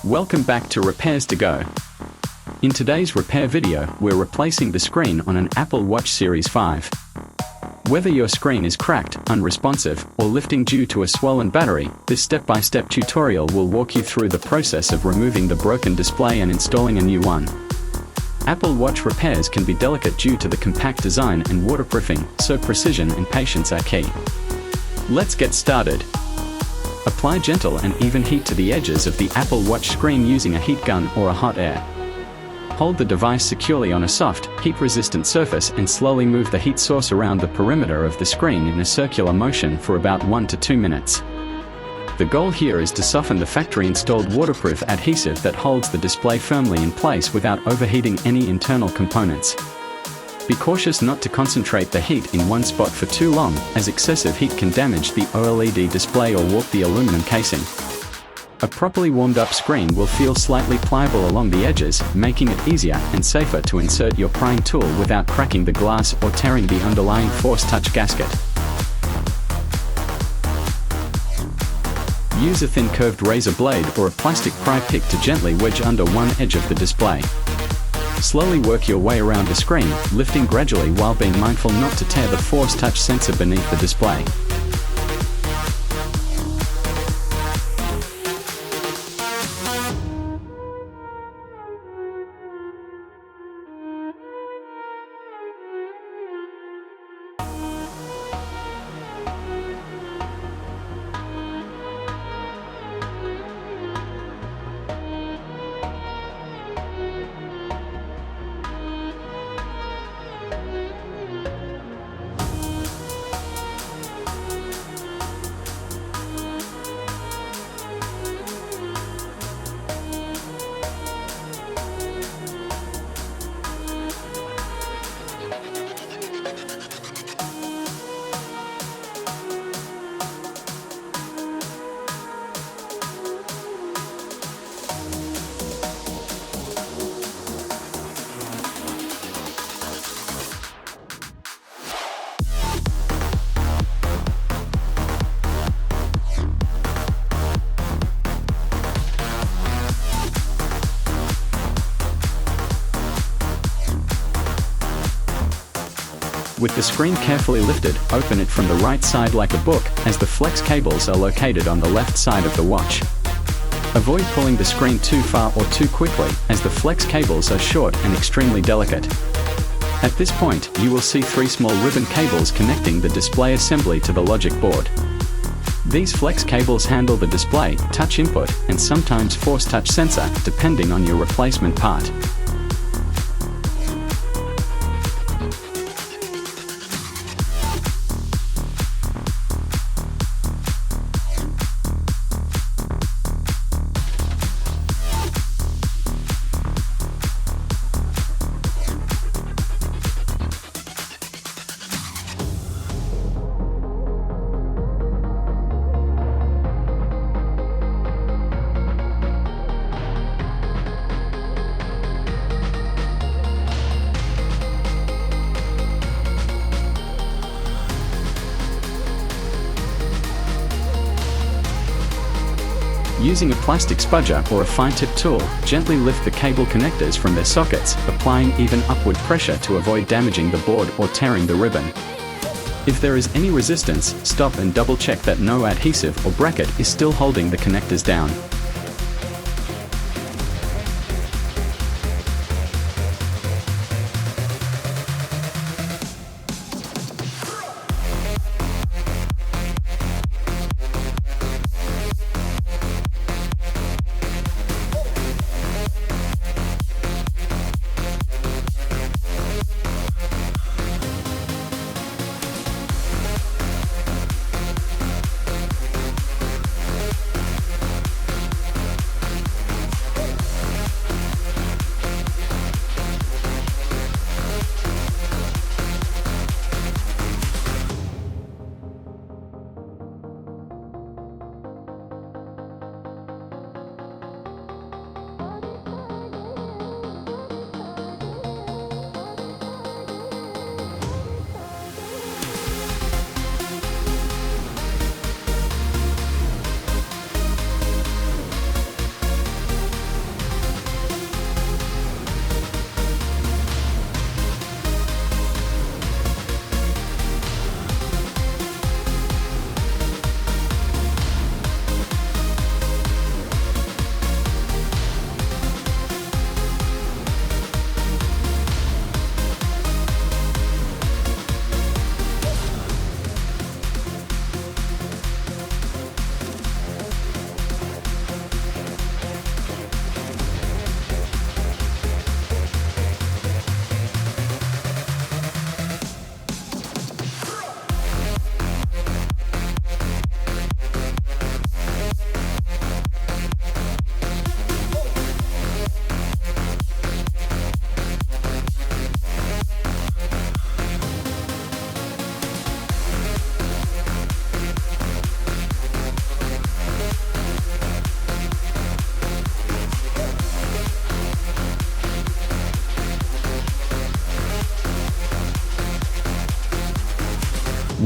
Welcome back to Repairs to Go. In today's repair video, we're replacing the screen on an Apple Watch Series 5. Whether your screen is cracked, unresponsive, or lifting due to a swollen battery, this step-by-step tutorial will walk you through the process of removing the broken display and installing a new one. Apple Watch repairs can be delicate due to the compact design and waterproofing, so precision and patience are key. Let's get started. Apply gentle and even heat to the edges of the Apple Watch screen using a heat gun or a hot air. Hold the device securely on a soft, heat-resistant surface and slowly move the heat source around the perimeter of the screen in a circular motion for about 1 to 2 minutes. The goal here is to soften the factory-installed waterproof adhesive that holds the display firmly in place without overheating any internal components. Be cautious not to concentrate the heat in one spot for too long, as excessive heat can damage the OLED display or warp the aluminum casing. A properly warmed-up screen will feel slightly pliable along the edges, making it easier and safer to insert your prying tool without cracking the glass or tearing the underlying Force Touch gasket. Use a thin curved razor blade or a plastic pry pick to gently wedge under one edge of the display. Slowly work your way around the screen, lifting gradually while being mindful not to tear the Force Touch sensor beneath the display. With the screen carefully lifted, open it from the right side like a book, as the flex cables are located on the left side of the watch. Avoid pulling the screen too far or too quickly, as the flex cables are short and extremely delicate. At this point, you will see 3 small ribbon cables connecting the display assembly to the logic board. These flex cables handle the display, touch input, and sometimes Force Touch sensor, depending on your replacement part. Using a plastic spudger or a fine-tip tool, gently lift the cable connectors from their sockets, applying even upward pressure to avoid damaging the board or tearing the ribbon. If there is any resistance, stop and double-check that no adhesive or bracket is still holding the connectors down.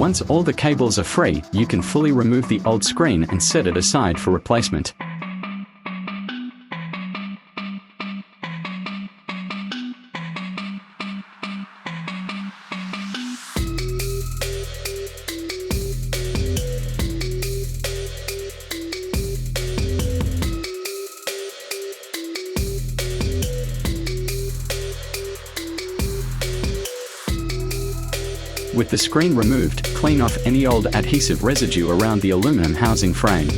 Once all the cables are free, you can fully remove the old screen and set it aside for replacement. With the screen removed, clean off any old adhesive residue around the aluminum housing frame.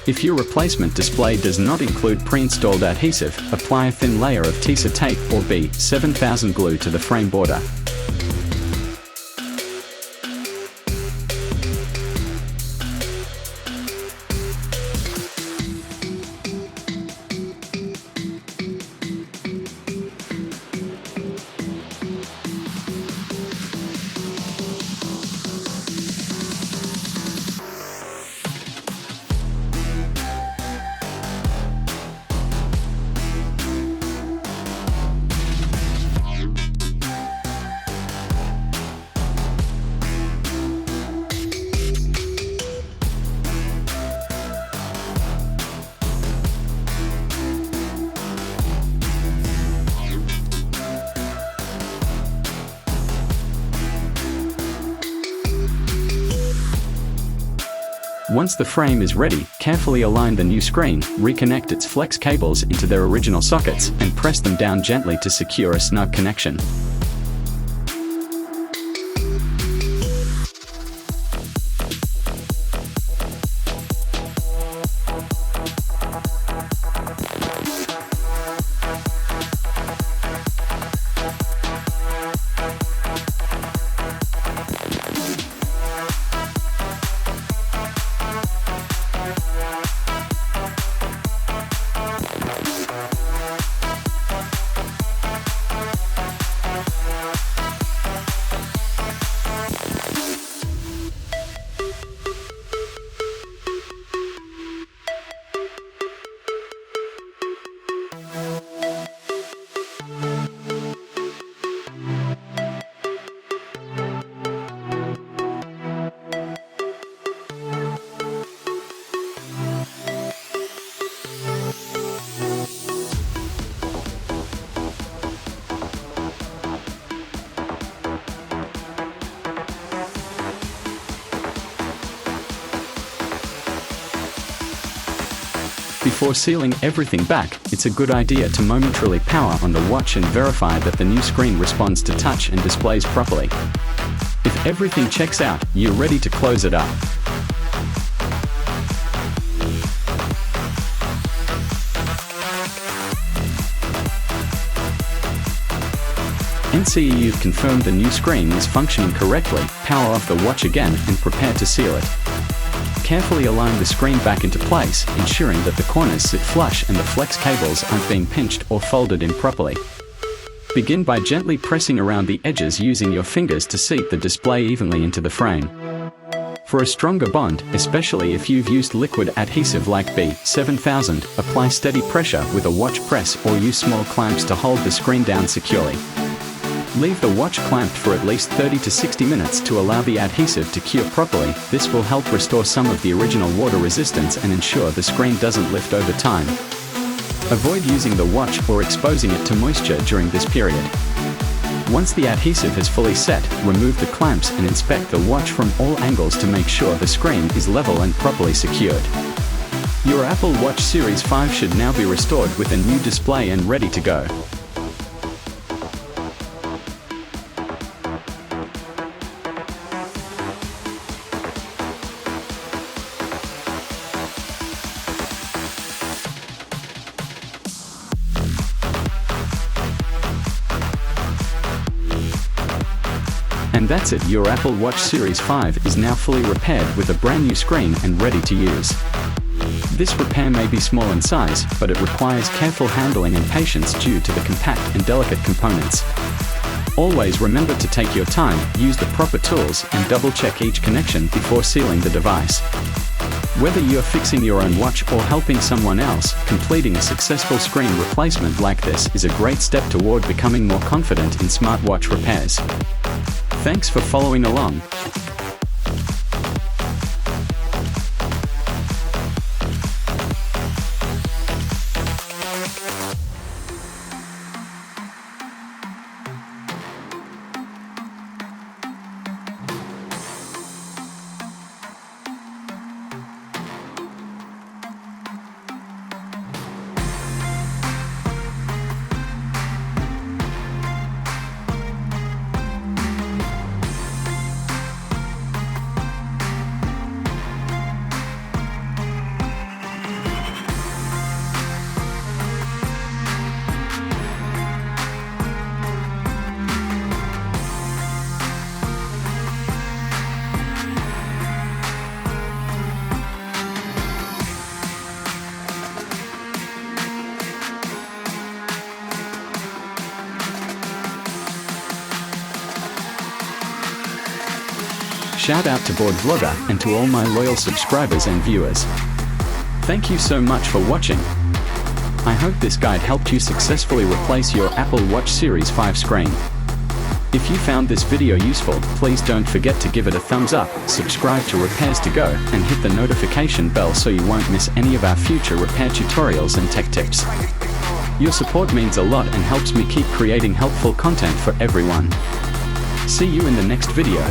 If your replacement display does not include pre-installed adhesive, apply a thin layer of Tesa tape or B7000 glue to the frame border. Once the frame is ready, carefully align the new screen, reconnect its flex cables into their original sockets, and press them down gently to secure a snug connection. Before sealing everything back, it's a good idea to momentarily power on the watch and verify that the new screen responds to touch and displays properly. If everything checks out, you're ready to close it up. NCE, you've confirmed the new screen is functioning correctly. Power off the watch again and prepare to seal it. Carefully align the screen back into place, ensuring that the corners sit flush and the flex cables aren't being pinched or folded in properly. Begin by gently pressing around the edges using your fingers to seat the display evenly into the frame. For a stronger bond, especially if you've used liquid adhesive like B7000, apply steady pressure with a watch press or use small clamps to hold the screen down securely. Leave the watch clamped for at least 30 to 60 minutes to allow the adhesive to cure properly. This will help restore some of the original water resistance and ensure the screen doesn't lift over time. Avoid using the watch or exposing it to moisture during this period. Once the adhesive is fully set, remove the clamps and inspect the watch from all angles to make sure the screen is level and properly secured. Your Apple Watch Series 5 should now be restored with a new display and ready to go. And that's it, your Apple Watch Series 5 is now fully repaired with a brand new screen and ready to use. This repair may be small in size, but it requires careful handling and patience due to the compact and delicate components. Always remember to take your time, use the proper tools, and double-check each connection before sealing the device. Whether you're fixing your own watch or helping someone else, completing a successful screen replacement like this is a great step toward becoming more confident in smartwatch repairs. Thanks for following along. Shout out to Board Vlogger and to all my loyal subscribers and viewers. Thank you so much for watching. I hope this guide helped you successfully replace your Apple Watch Series 5 screen. If you found this video useful, please don't forget to give it a thumbs up, subscribe to Repairs to Go, and hit the notification bell so you won't miss any of our future repair tutorials and tech tips. Your support means a lot and helps me keep creating helpful content for everyone. See you in the next video.